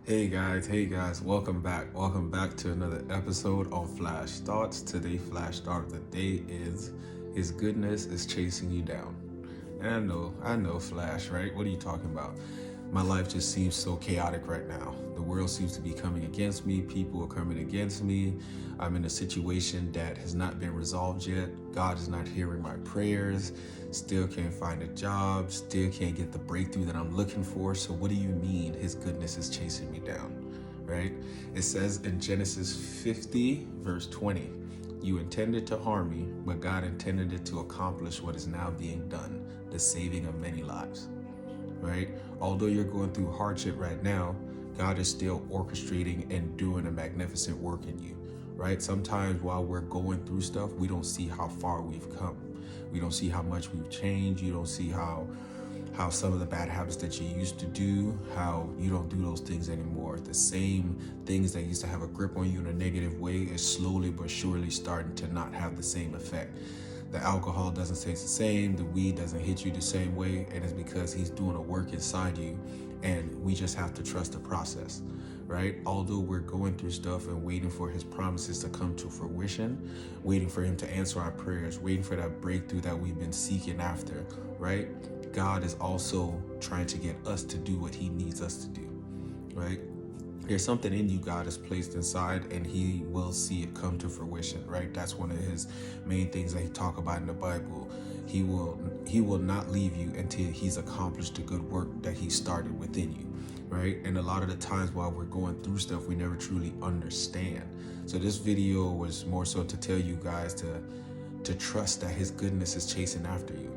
Hey guys, welcome back. Welcome back to another episode of Flash Thoughts. Today, Flash Thought of the Day is His goodness is chasing you down. And I know, Flash, right? What are you talking about? My life just seems so chaotic right now. The world seems to be coming against me. People are coming against me. I'm in a situation that has not been resolved yet. God is not hearing my prayers. Still can't find a job. Still can't get the breakthrough that I'm looking for. So what do you mean His goodness is chasing me down? Right? It says in Genesis 50, verse 20, you intended to harm me, but God intended it to accomplish what is now being done, the saving of many lives. Right? Although you're going through hardship right now, God is still orchestrating and doing a magnificent work in you. Right? Sometimes while we're going through stuff, we don't see how far we've come. We don't see how much we've changed. You don't see how some of the bad habits that you used to do, how you don't do those things anymore. The same things that used to have a grip on you in a negative way is slowly but surely starting to not have the same effect. The alcohol doesn't taste the same, the weed doesn't hit you the same way, and it's because He's doing a work inside you, and we just have to trust the process, right? Although we're going through stuff and waiting for His promises to come to fruition, waiting for Him to answer our prayers, waiting for that breakthrough that we've been seeking after, right? God is also trying to get us to do what He needs us to do, right? There's something in you God has placed inside, and He will see it come to fruition, right? That's one of His main things that He talk about in the Bible. He will not leave you until He's accomplished the good work that He started within you, right? And a lot of the times while we're going through stuff, we never truly understand. So this video was more so to tell you guys to trust that His goodness is chasing after you.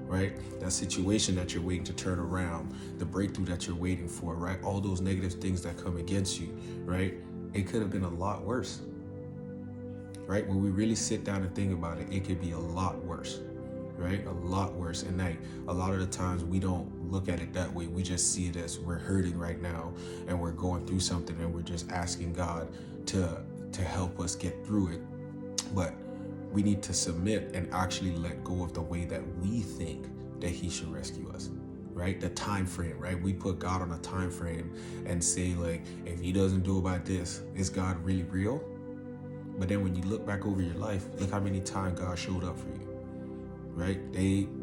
Right? That situation that you're waiting to turn around, the breakthrough that you're waiting for, right? All those negative things that come against you, right? It could have been a lot worse, right? When we really sit down and think about it, it could be a lot worse, right? A lot worse. And a lot of the times we don't look at it that way. We just see it as we're hurting right now and we're going through something and we're just asking God to help us get through it. But we need to submit and actually let go of the way that we think that He should rescue us, right? The time frame, right? We put God on a time frame and say, like, if He doesn't do about this, is God really real? But then when you look back over your life, look how many times God showed up for you, right?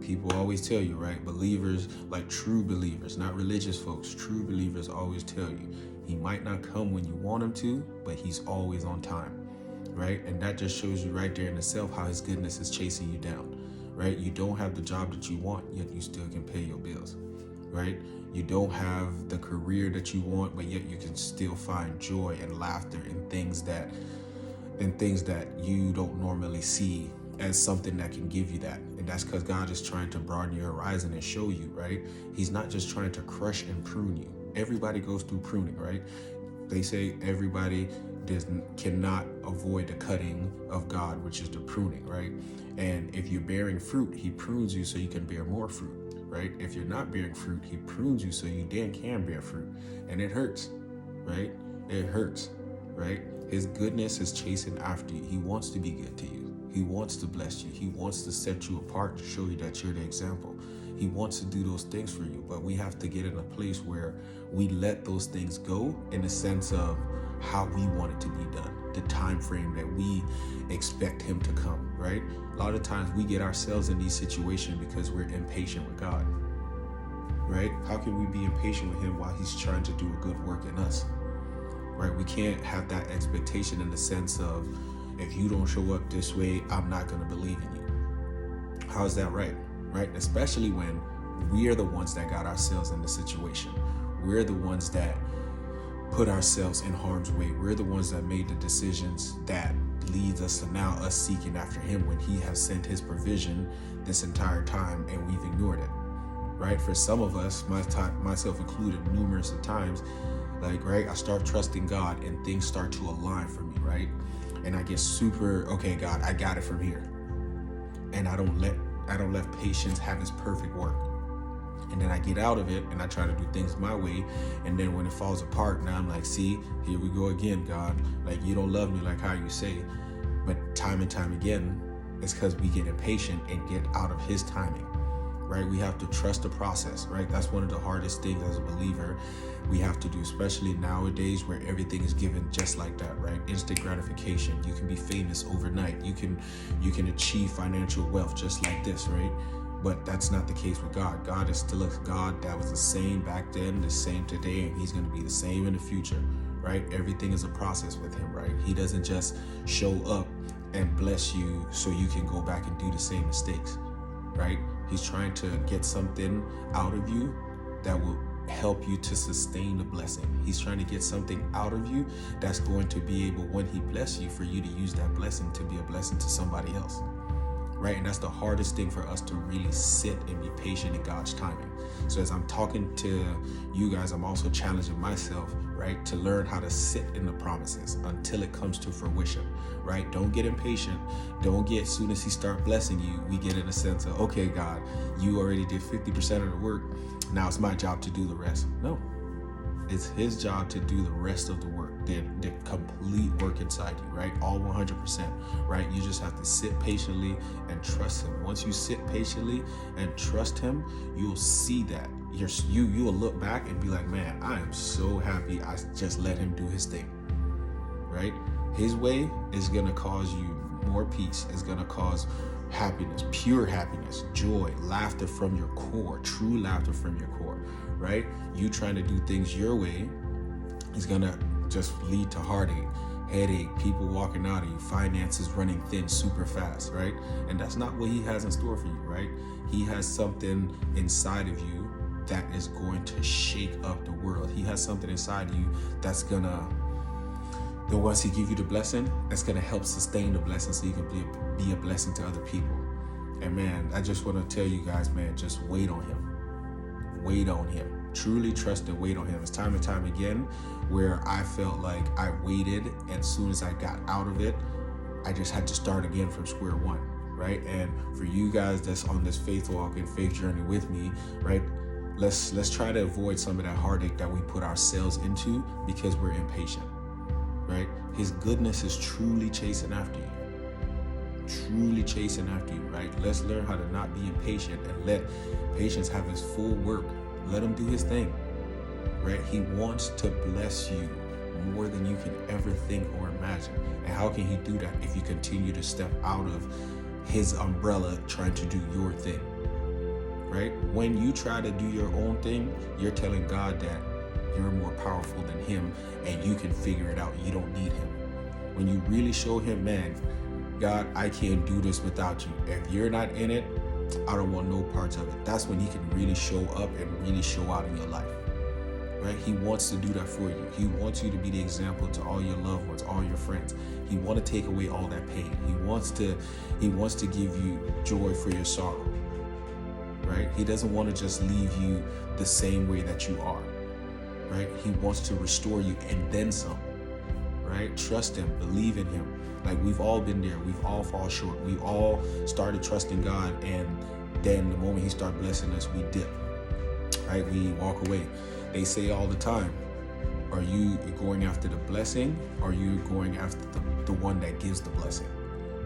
People always tell you, right? Believers, like true believers, not religious folks, true believers always tell you, He might not come when you want Him to, but He's always on time. Right? And that just shows you right there in itself how His goodness is chasing you down, right? You don't have the job that you want, yet you still can pay your bills, right? You don't have the career that you want, but yet you can still find joy and laughter in things that you don't normally see as something that can give you that. And that's because God is trying to broaden your horizon and show you, right? He's not just trying to crush and prune you. Everybody goes through pruning, right? They say everybody cannot avoid the cutting of God, which is the pruning, right? And if you're bearing fruit, He prunes you so you can bear more fruit, right? If you're not bearing fruit, He prunes you so you then can bear fruit. And it hurts, right? It hurts, right? His goodness is chasing after you. He wants to be good to you. He wants to bless you. He wants to set you apart to show you that you're the example. He wants to do those things for you, but we have to get in a place where we let those things go in the sense of how we want it to be done, the time frame that we expect Him to come, right? A lot of times we get ourselves in these situations because we're impatient with God, right? How can we be impatient with Him while He's trying to do a good work in us, right? We can't have that expectation in the sense of, if you don't show up this way, I'm not going to believe in you. How's that right? Right? Especially when we are the ones that got ourselves in the situation. We're the ones that put ourselves in harm's way. We're the ones that made the decisions that leads us to now us seeking after Him when He has sent His provision this entire time and we've ignored it, right? For some of us, myself included, numerous of times, right, I start trusting God and things start to align for me, right? And I get super, okay, God, I got it from here. And I don't let patience have its perfect work. And then I get out of it and I try to do things my way. And then when it falls apart, now I'm like, see, here we go again, God. Like, you don't love me like how you say. But time and time again, it's because we get impatient and get out of His timing, right? We have to trust the process, right? That's one of the hardest things as a believer we have to do, especially nowadays where everything is given just like that, right? Instant gratification. You can be famous overnight. You can achieve financial wealth just like this, right? But that's not the case with God. God is still a God that was the same back then, the same today, and he's going to be the same in the future, right? Everything is a process with him, right? He doesn't just show up and bless you so you can go back and do the same mistakes, right? He's trying to get something out of you that will help you to sustain the blessing. He's trying to get something out of you that's going to be able, when he bless you, for you to use that blessing to be a blessing to somebody else, right? And that's the hardest thing for us, to really sit and be patient in God's timing. So as I'm talking to you guys, I'm also challenging myself, right, to learn how to sit in the promises until it comes to fruition, right? Don't get impatient. Don't get, as soon as he start blessing you, we get in a sense of, okay, God, you already did 50% of the work. Now it's my job to do the rest. No, it's his job to do the rest of the work, the complete work inside you, right? All 100%, right? You just have to sit patiently and trust him. Once you sit patiently and trust him, you'll see that. You will look back and be like, man, I am so happy I just let him do his thing, right? His way is going to cause you more peace. It's going to cause happiness, pure happiness, joy, laughter from your core, true laughter from your core, right? You trying to do things your way is going to just lead to heartache, headache, people walking out of you, finances running thin super fast, right? And that's not what he has in store for you, right? He has something inside of you that is going to shake up the world. He has something inside you that's gonna, then once he give you the blessing, that's gonna help sustain the blessing so you can be a blessing to other people. And man, I just want to tell you guys, man, just wait on him. Wait on him. Truly trust and wait on him. It's time and time again where I felt like I waited, and as soon as I got out of it, I just had to start again from square one, right? And for you guys that's on this faith walk and faith journey with me, right? Let's try to avoid some of that heartache that we put ourselves into because we're impatient, right? His goodness is truly chasing after you. Truly chasing after you, right? Let's learn how to not be impatient and let patience have his full work. Let him do his thing, right? He wants to bless you more than you can ever think or imagine. And how can he do that if you continue to step out of his umbrella trying to do your thing, right? When you try to do your own thing, you're telling God that you're more powerful than him and you can figure it out. You don't need him. When you really show him, man, God, I can't do this without you. If you're not in it, I don't want no parts of it. That's when he can really show up and really show out in your life, right? He wants to do that for you. He wants you to be the example to all your loved ones, all your friends. He wants to take away all that pain. He wants to give you joy for your sorrow, right? He doesn't want to just leave you the same way that you are, right? He wants to restore you and then some, right? Trust him, believe in him. Like, we've all been there. We've all fall short. We all started trusting God, and then the moment he started blessing us, we dip, right? We walk away. They say all the time, are you going after the blessing, or are you going after the one that gives the blessing,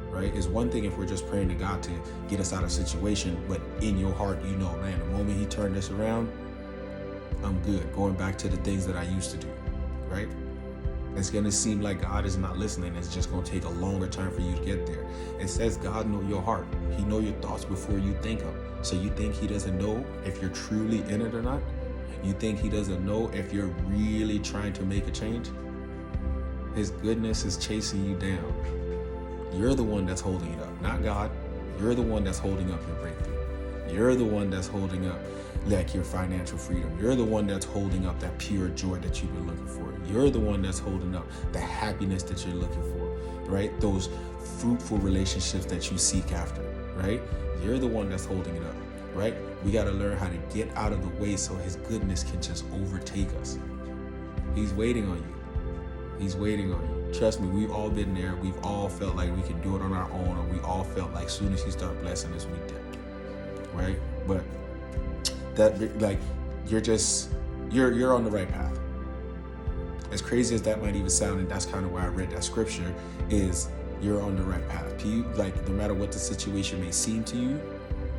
right? It's one thing if we're just praying to God to get us out of a situation, but in your heart, you know, man, the moment he turned this around, I'm good. Going back to the things that I used to do, right? It's going to seem like God is not listening. It's just going to take a longer time for you to get there. It says God know your heart. He know your thoughts before you think them. So you think he doesn't know if you're truly in it or not? You think he doesn't know if you're really trying to make a change? His goodness is chasing you down. You're the one that's holding it up, not God. You're the one that's holding up your breakthrough. You're the one that's holding up like your financial freedom. You're the one that's holding up that pure joy that you've been looking for. You're the one that's holding up the happiness that you're looking for, right? Those fruitful relationships that you seek after, right? You're the one that's holding it up, right? We got to learn how to get out of the way so his goodness can just overtake us. He's waiting on you. He's waiting on you. Trust me, we've all been there. We've all felt like we can do it on our own, or we all felt like as soon as he started blessing us, we did, right? But that, like, you're on the right path. As crazy as that might even sound, and that's kind of why I read that scripture, is you're on the right path. Like, no matter what the situation may seem to you,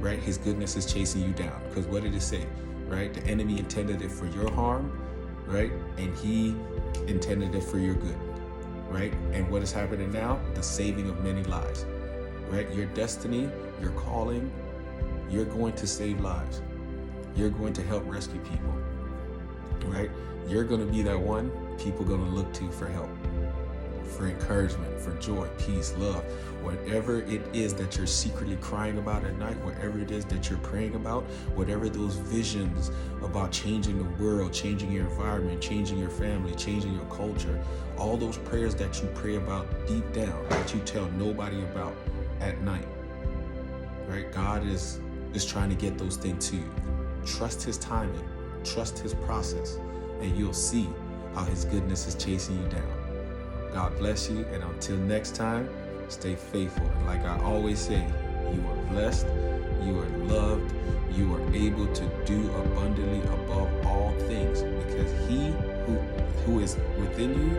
right? His goodness is chasing you down. Because what did it say, right? The enemy intended it for your harm, right? And he intended it for your good, right? And what is happening now? The saving of many lives, right? Your destiny, your calling, you're going to save lives. You're going to help rescue people, right? You're going to be that one people going to look to for help, for encouragement, for joy, peace, love, whatever it is that you're secretly crying about at night, whatever it is that you're praying about, whatever those visions about changing the world, changing your environment, changing your family, changing your culture, all those prayers that you pray about deep down, that you tell nobody about at night, right? God is trying to get those things to you. Trust his timing, trust his process, and you'll see how his goodness is chasing you down. God bless you, and until next time, stay faithful. And like I always say, you are blessed, you are loved, you are able to do abundantly above all things, because he who is within you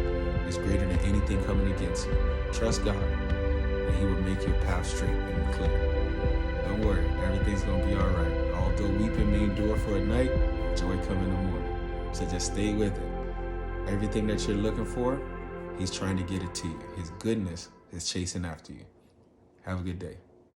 is greater than anything coming against you. Trust God, and he will make your path straight and clear. Don't worry, everything's gonna be all right. Although weeping may endure for a night, joy come in the morning. So just stay with it. Everything that you're looking for, he's trying to get it to you. His goodness is chasing after you. Have a good day.